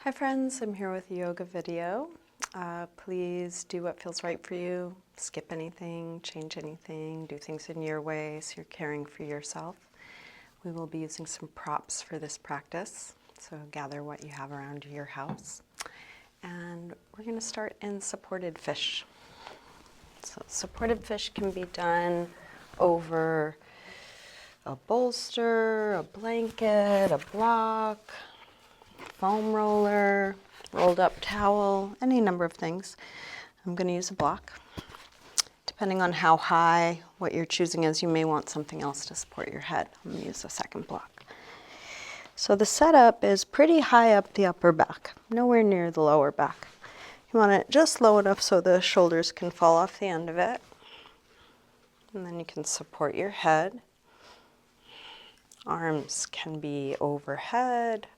Hi friends, I'm here with a yoga video. Please do what feels right for you. Skip anything, change anything, do things in your way so you're caring for yourself. We will be using some props for this practice, so gather what you have around your house. And we're going to start in supported fish. So supported fish can be done over a bolster, a blanket, a block, foam roller, rolled up towel, any number of things. I'm going to use a block. Depending on how high what you're choosing is, you may want something else to support your head. I'm going to use a second block. So the setup is pretty high up the upper back, nowhere near the lower back. You want it just low enough so the shoulders can fall off the end of it. And then you can support your head. Arms can be overhead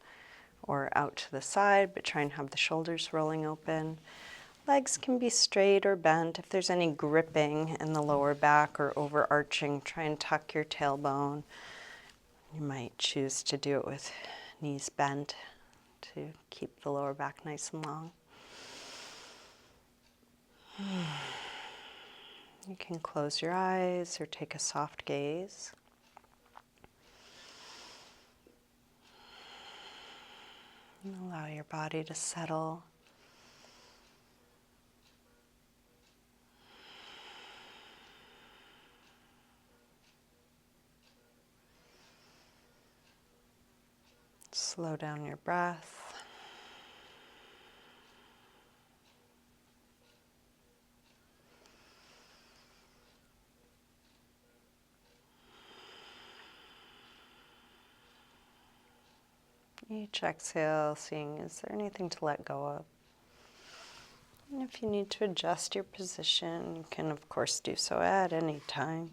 or out to the side, but try and have the shoulders rolling open. Legs can be straight or bent. If there's any gripping in the lower back or overarching, try and tuck your tailbone. You might choose to do it with knees bent to keep the lower back nice and long. You can close your eyes or take a soft gaze. And allow your body to settle. Slow down your breath. Each exhale, seeing is there anything to let go of. And if you need to adjust your position, you can of course do so at any time.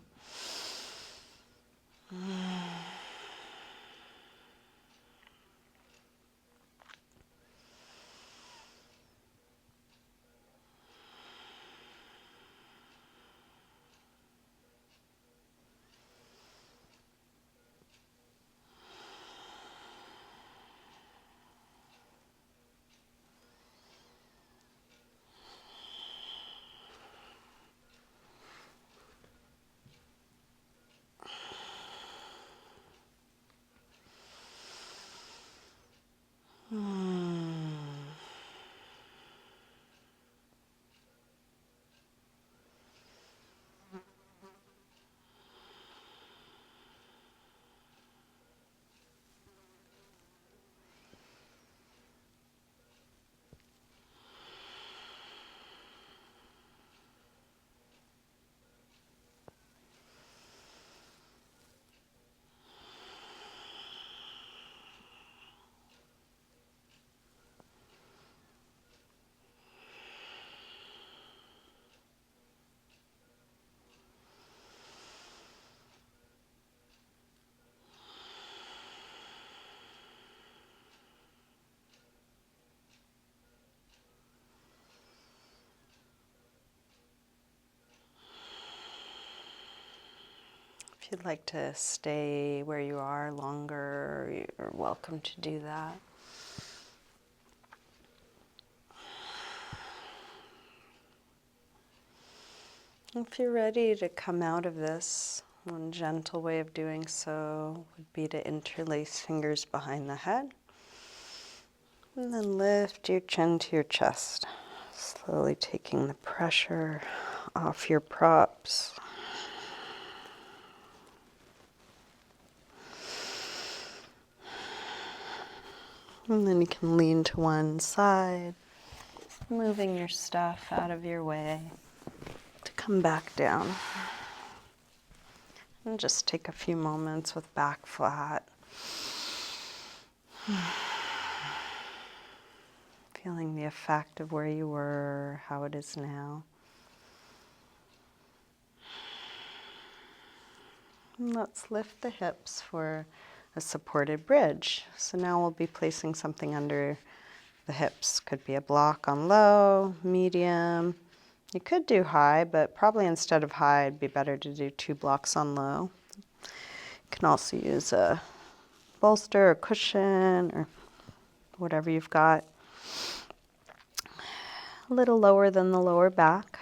If you'd like to stay where you are longer, you're welcome to do that. If you're ready to come out of this, one gentle way of doing so would be to interlace fingers behind the head and then lift your chin to your chest, slowly taking the pressure off your props. And then you can lean to one side, moving your stuff out of your way to come back down. And just take a few moments with back flat. Feeling the effect of where you were, how it is now. And let's lift the hips for a supported bridge. So now we'll be placing something under the hips. Could be a block on low, medium. You could do high, but probably instead of high, it'd be better to do 2 blocks on low. You can also use a bolster or cushion or whatever you've got. a little lower than the lower back.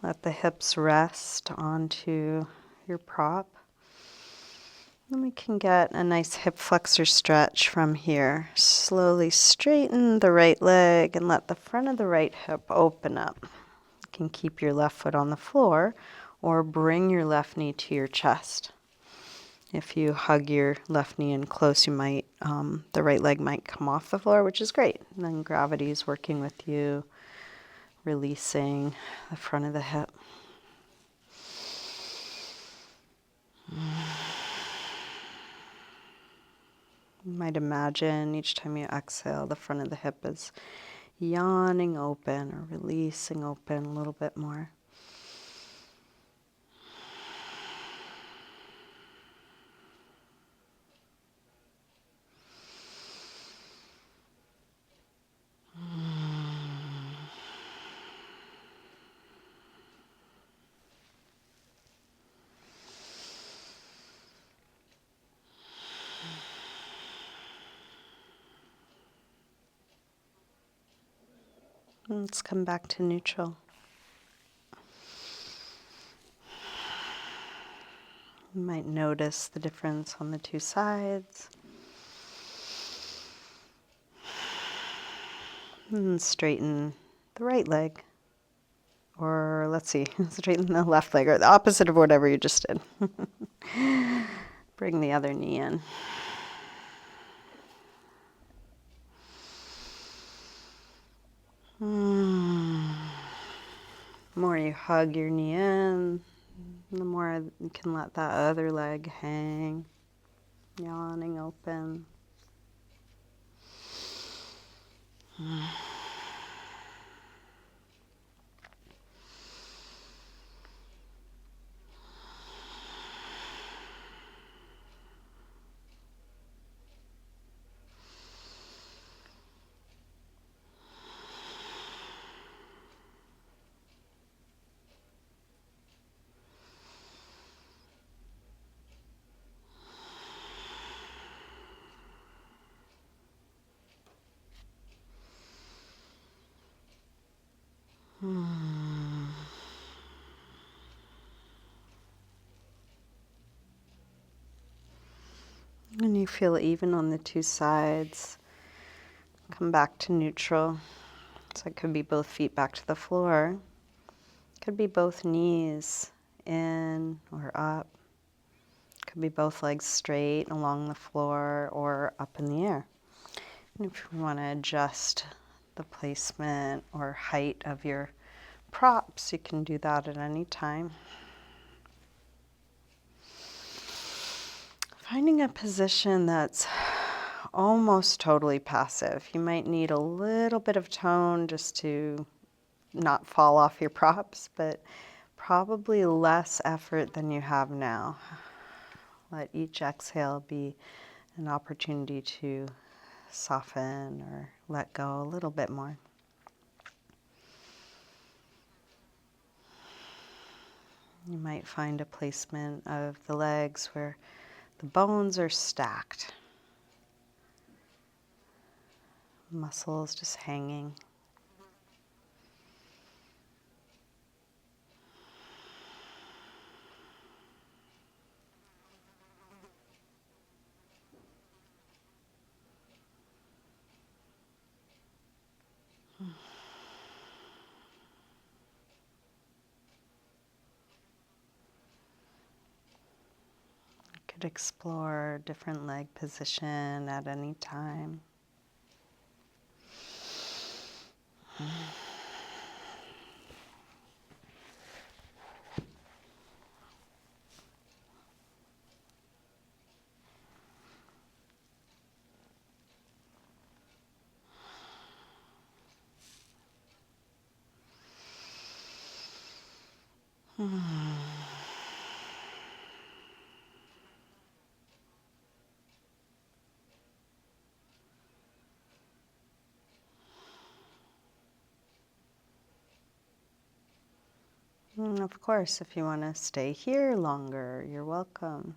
Let the hips rest onto your prop. Then we can get a nice hip flexor stretch from here. Slowly straighten the right leg and let the front of the right hip open up. You can keep your left foot on the floor or bring your left knee to your chest. If you hug your left knee in close, you might, the right leg might come off the floor, which is great. And then gravity is working with you, releasing the front of the hip. You might imagine each time you exhale, the front of the hip is yawning open or releasing open a little bit more. Let's come back to neutral. You might notice the difference on the two sides. And straighten the right leg. Or let's see, straighten the left leg, or the opposite of whatever you just did. Bring the other knee in. The more you hug your knee in, the more you can let that other leg hang, yawning open. When you feel even on the two sides, come back to neutral. So it could be both feet back to the floor. It could be both knees in or up. It could be both legs straight along the floor or up in the air. And if you want to adjust the placement or height of your props, you can do that at any time. Finding a position that's almost totally passive. You might need a little bit of tone just to not fall off your props, but probably less effort than you have now. Let each exhale be an opportunity to soften or let go a little bit more. You might find a placement of the legs where the bones are stacked. Muscles just hanging. You could explore different leg position at any time. And of course, if you want to stay here longer, you're welcome.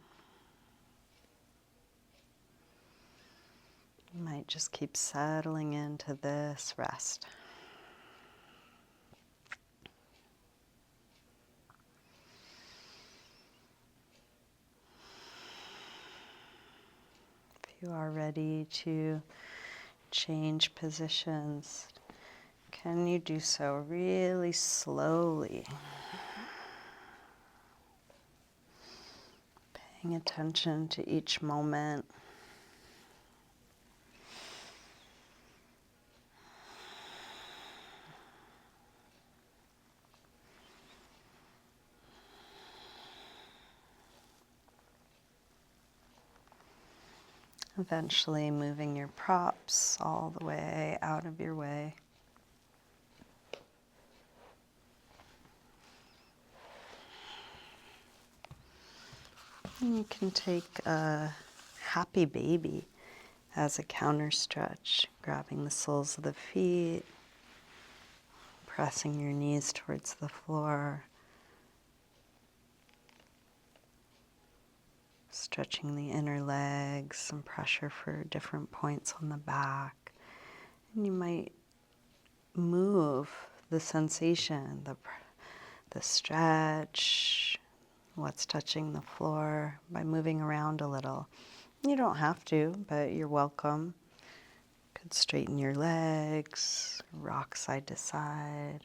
You might just keep settling into this rest. If you are ready to change positions, can you do so really slowly? Paying attention to each moment. Eventually moving your props all the way out of your way. And you can take a happy baby as a counter stretch, grabbing the soles of the feet, pressing your knees towards the floor, stretching the inner legs, some pressure for different points on the back. And you might move the sensation, the stretch, what's touching the floor by moving around a little. You don't have to, but you're welcome. Could straighten your legs, rock side to side.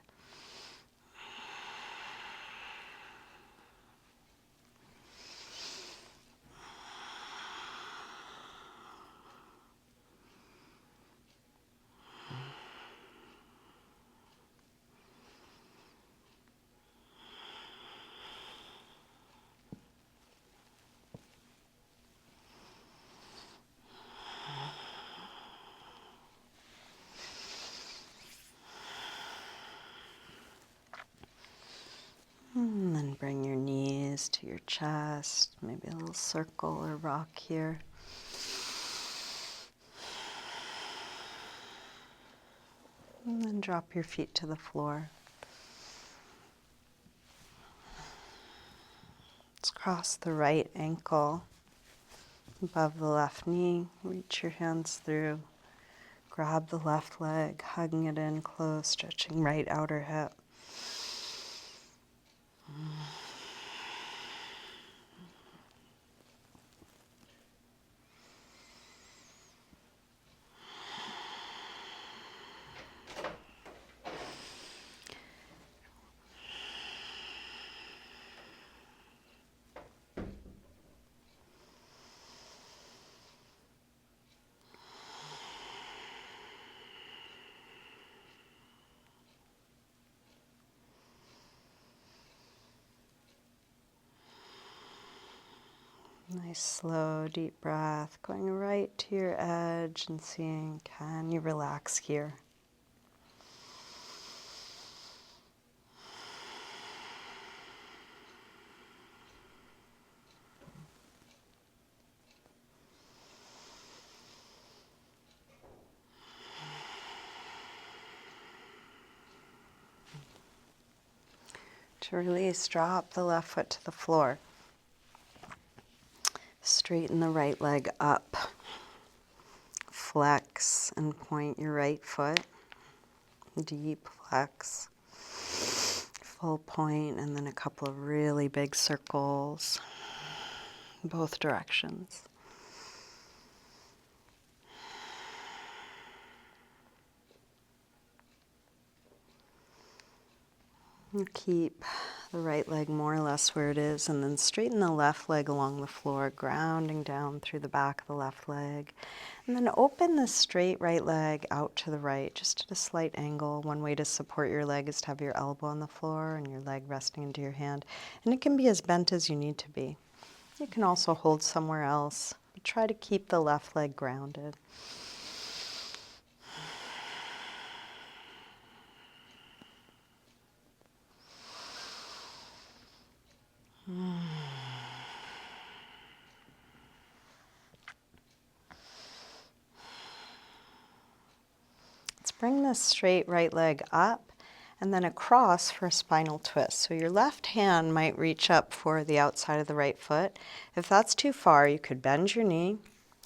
And then bring your knees to your chest, maybe a little circle or rock here. And then drop your feet to the floor. Let's cross the right ankle above the left knee. Reach your hands through. Grab the left leg, hugging it in close, stretching right outer hip. Nice, slow, deep breath, going right to your edge and seeing, can you relax here? To release, drop the left foot to the floor. Straighten the right leg up. Flex and point your right foot. Deep flex. Full point, and then a couple of really big circles, both directions. And keep the right leg more or less where it is, and then straighten the left leg along the floor, grounding down through the back of the left leg. And then open the straight right leg out to the right, just at a slight angle. One way to support your leg is to have your elbow on the floor and your leg resting into your hand. And it can be as bent as you need to be. You can also hold somewhere else, but try to keep the left leg grounded. Let's bring this straight right leg up and then across for a spinal twist. So your left hand might reach up for the outside of the right foot. If that's too far, you could bend your knee, you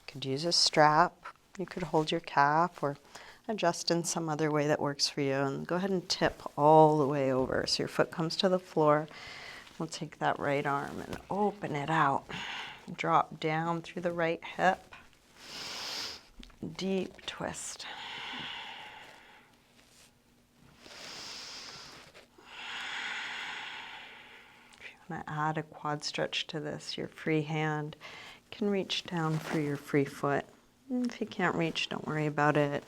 could use a strap, You could hold your calf or adjust in some other way that works for you. And go ahead and tip all the way over so your foot comes to the floor. We'll take that right arm and open it out. Drop down through the right hip. Deep twist. If you want to add a quad stretch to this, your free hand can reach down for your free foot. And if you can't reach, don't worry about it.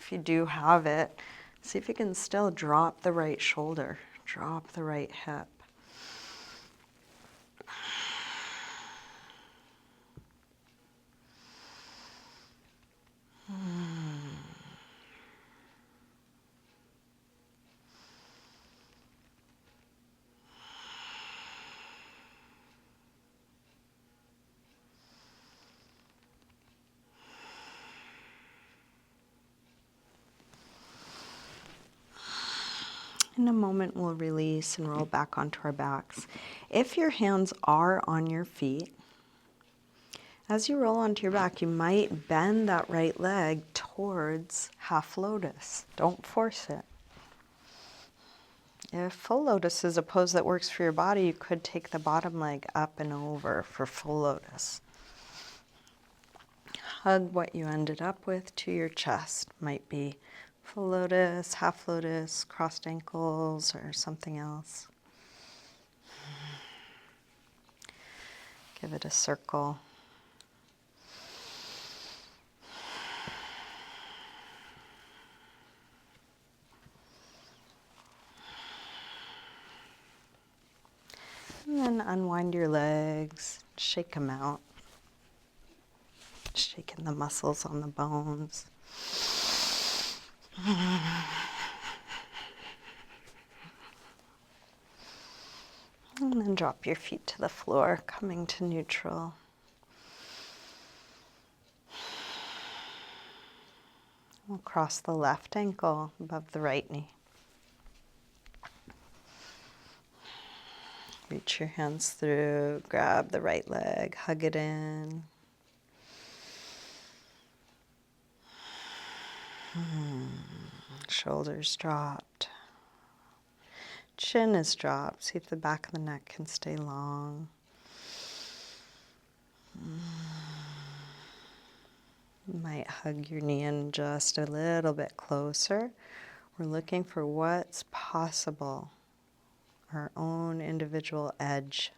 If you do have it, see if you can still drop the right shoulder, drop the right hip. In a moment, we'll release and roll back onto our backs. If your hands are on your feet, as you roll onto your back, you might bend that right leg towards half lotus. Don't force it. If full lotus is a pose that works for your body, you could take the bottom leg up and over for full lotus. Hug what you ended up with to your chest. Might be full lotus, half lotus, crossed ankles, or something else. Give it a circle. And then unwind your legs, shake them out. Shaking the muscles on the bones. And then drop your feet to the floor, coming to neutral. We'll cross the left ankle above the right knee. Reach your hands through, grab the right leg, hug it in. Shoulders dropped. Chin is dropped. See if the back of the neck can stay long. You might hug your knee in just a little bit closer. We're looking for what's possible, our own individual edge.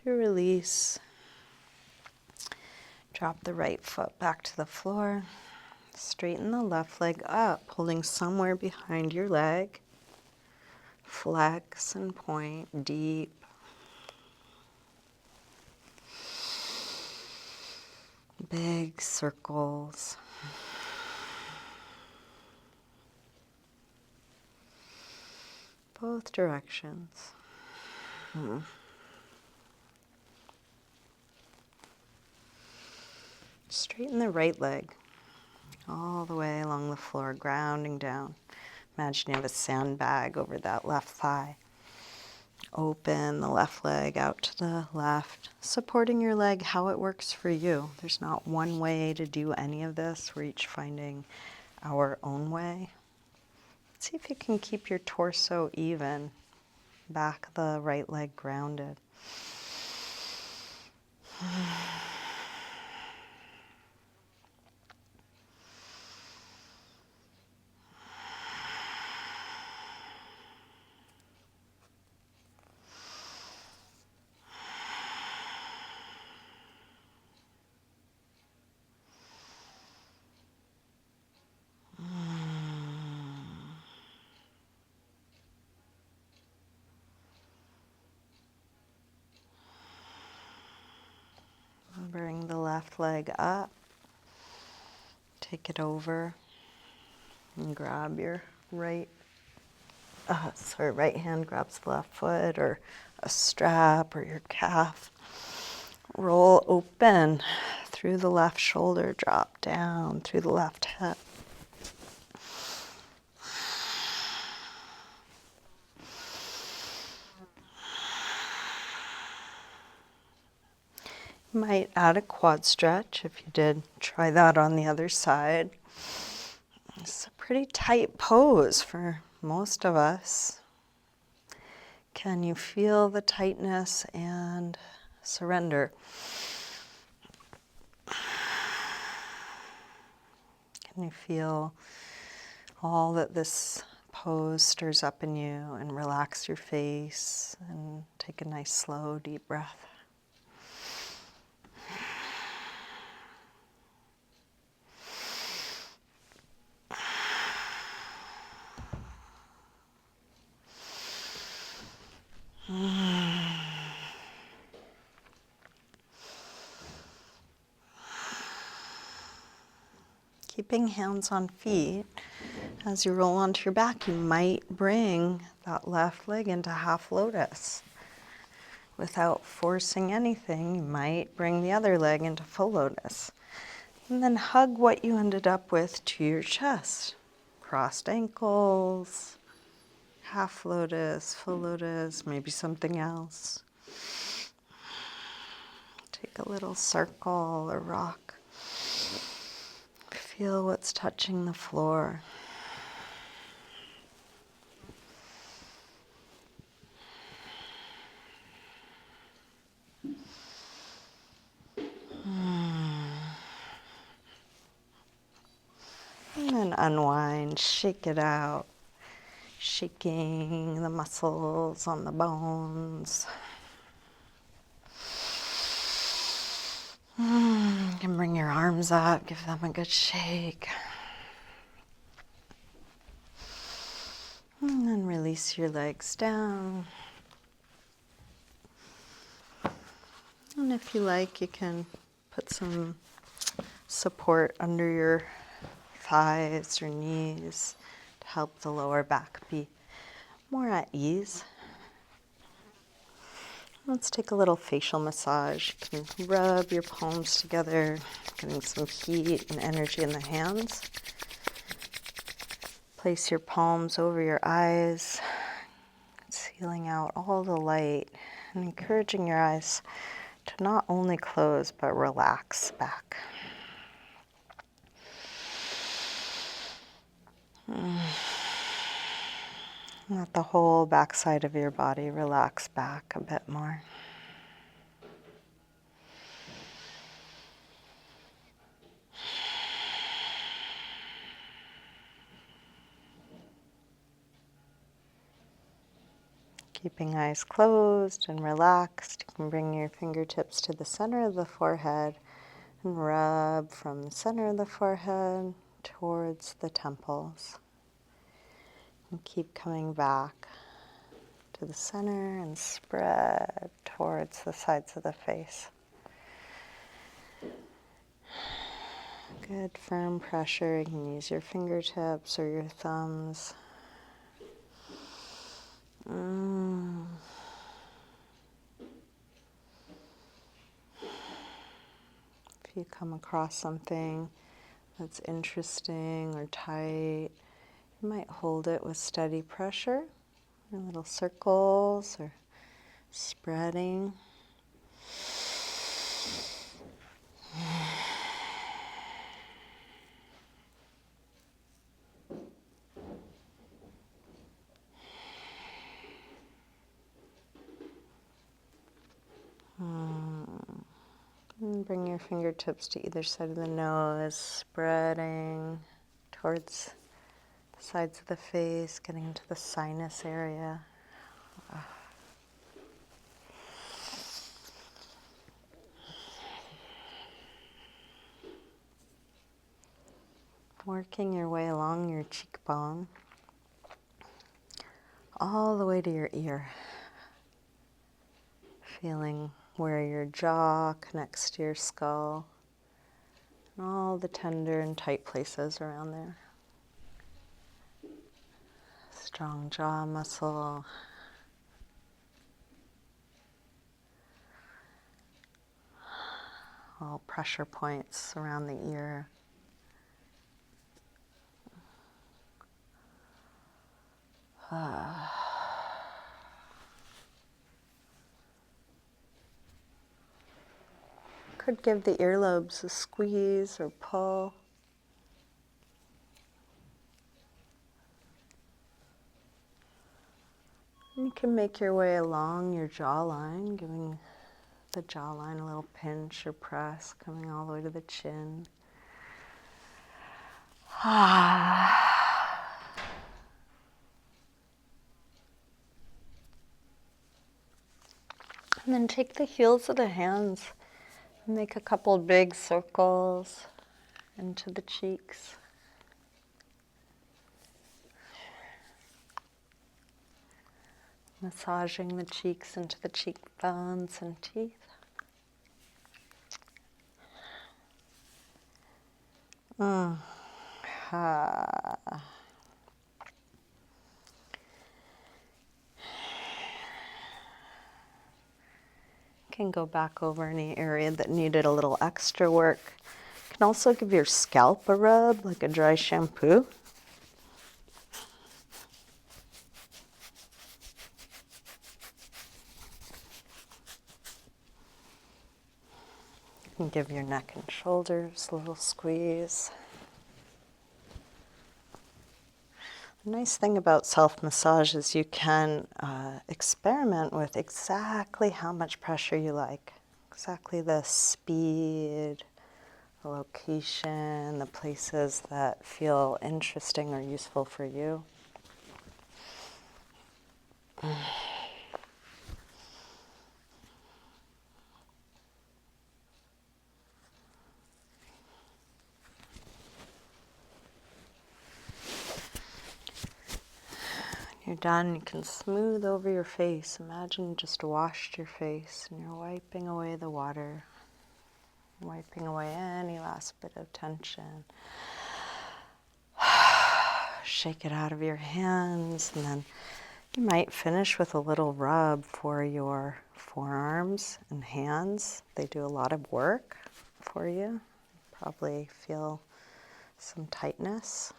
To release, drop the right foot back to the floor. Straighten the left leg up, holding somewhere behind your leg. Flex and point deep. Big circles. Both directions. Straighten the right leg all the way along the floor, grounding down. Imagine you have a sandbag over that left thigh. Open the left leg out to the left, supporting your leg how it works for you. There's not one way to do any of this. We're each finding our own way. See if you can keep your torso even. Back of the right leg grounded. left leg up. Take it over and grab your right hand grabs the left foot or a strap or your calf. Roll open through the left shoulder, drop down through the left hip. You might add a quad stretch if you did. Try that on the other side. It's a pretty tight pose for most of us. Can you feel the tightness and surrender? Can you feel all that this pose stirs up in you, and relax your face and take a nice slow deep breath? Keeping hands on feet, as you roll onto your back, you might bring that left leg into half lotus. Without forcing anything, you might bring the other leg into full lotus. And then hug what you ended up with to your chest. Crossed ankles, half lotus, full lotus, maybe something else. Take a little circle or rock. Feel what's touching the floor. And then unwind, shake it out. Shaking the muscles on the bones. You can bring your arms up, give them a good shake. And then release your legs down. And if you like, you can put some support under your thighs or knees to help the lower back be more at ease. Let's take a little facial massage. You can rub your palms together, getting some heat and energy in the hands. Place your palms over your eyes, sealing out all the light and encouraging your eyes to not only close but relax back. Let the whole backside of your body relax back a bit more. Keeping eyes closed and relaxed, you can bring your fingertips to the center of the forehead and rub from the center of the forehead towards the temples. And keep coming back to the center and spread towards the sides of the face. Good firm pressure. You can use your fingertips or your thumbs. If you come across something that's interesting or tight, you might hold it with steady pressure, in little circles or spreading. And bring your fingertips to either side of the nose, spreading towards the sides of the face, getting into the sinus area. Working your way along your cheekbone, all the way to your ear. Feeling where your jaw connects to your skull. and all the tender and tight places around there. Strong jaw muscle. All pressure points around the ear. Could give the earlobes a squeeze or pull. You can make your way along your jawline, giving the jawline a little pinch or press, coming all the way to the chin. And then take the heels of the hands and make a couple big circles into the cheeks. Massaging the cheeks into the cheekbones and teeth. Can go back over any area that needed a little extra work. Can also give your scalp a rub, like a dry shampoo. And give your neck and shoulders a little squeeze. The nice thing about self-massage is you can experiment with exactly how much pressure you like, exactly the speed, the location, the places that feel interesting or useful for you. You're done, you can smooth over your face. Imagine you just washed your face and you're wiping away the water, wiping away any last bit of tension. Shake it out of your hands, and then you might finish with a little rub for your forearms and hands. They do a lot of work for you. Probably feel some tightness.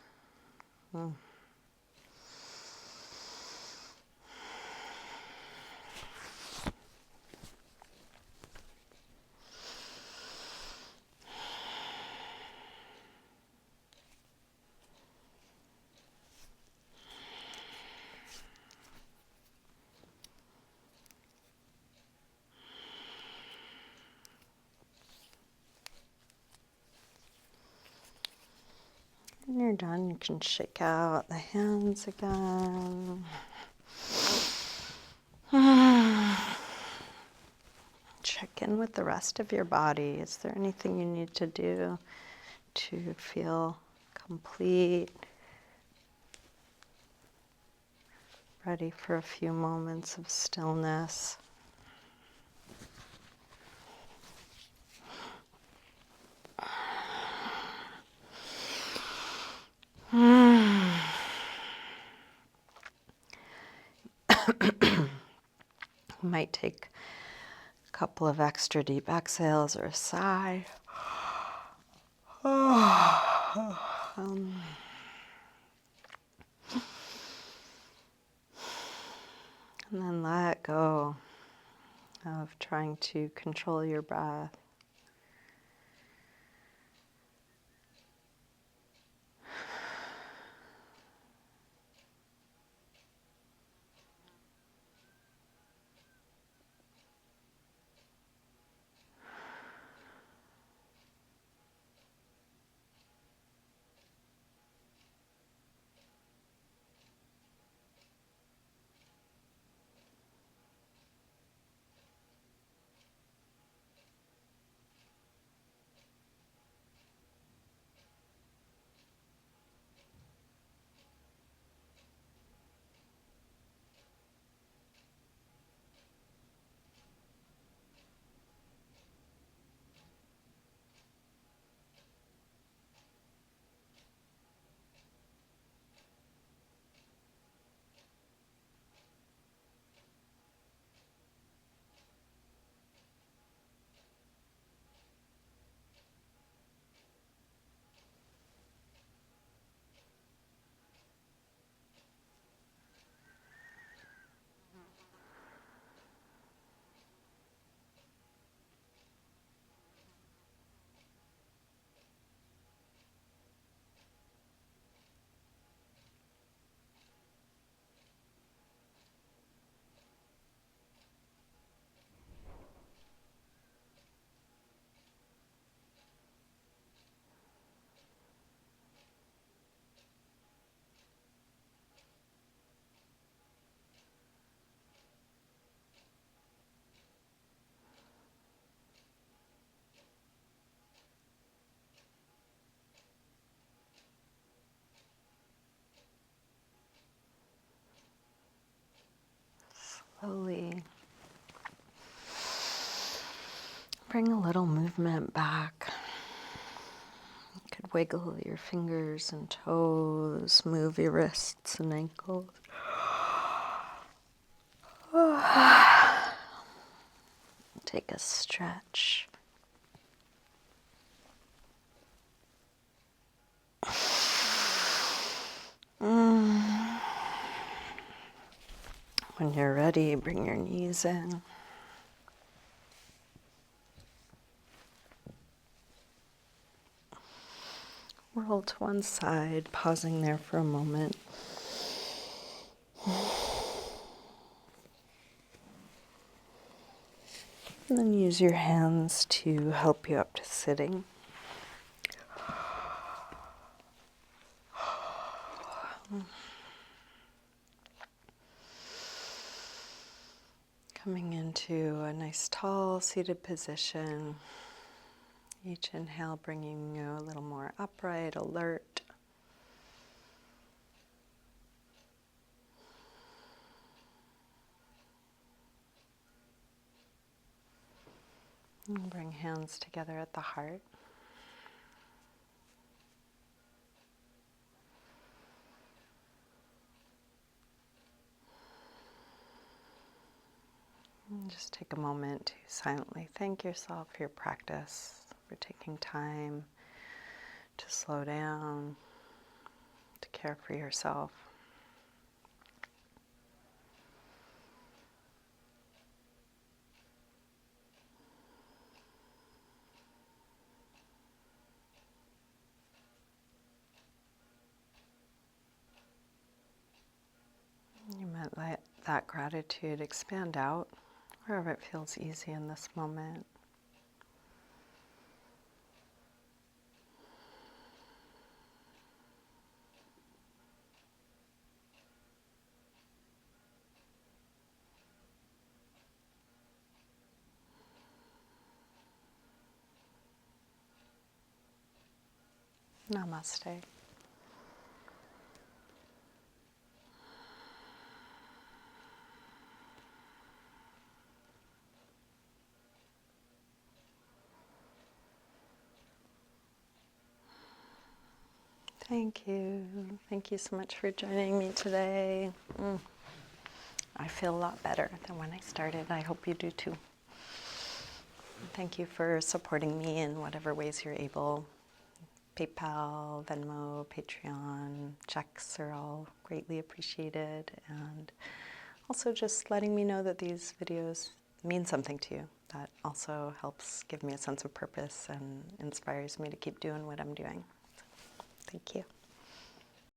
When you're done, you can shake out the hands again. Check in with the rest of your body. Is there anything you need to do to feel complete? Ready for a few moments of stillness. You might take a couple of extra deep exhales or a sigh. And then let go of trying to control your breath. slowly bring a little movement back. You could wiggle your fingers and toes, move your wrists and ankles. Take a stretch. When you're ready, bring your knees in. Roll to one side, pausing there for a moment. And then use your hands to help you up to sitting. Coming into a nice tall seated position. Each inhale bringing you a little more upright, alert. And bring hands together at the heart. And just take a moment to silently thank yourself for your practice, for taking time to slow down, to care for yourself. You might let that gratitude expand out wherever it feels easy in this moment. Namaste. Thank you. Thank you so much for joining me today. I feel a lot better than when I started. I hope you do too. Thank you for supporting me in whatever ways you're able. PayPal, Venmo, Patreon, checks are all greatly appreciated. And also just letting me know that these videos mean something to you. That also helps give me a sense of purpose and inspires me to keep doing what I'm doing. So, thank you.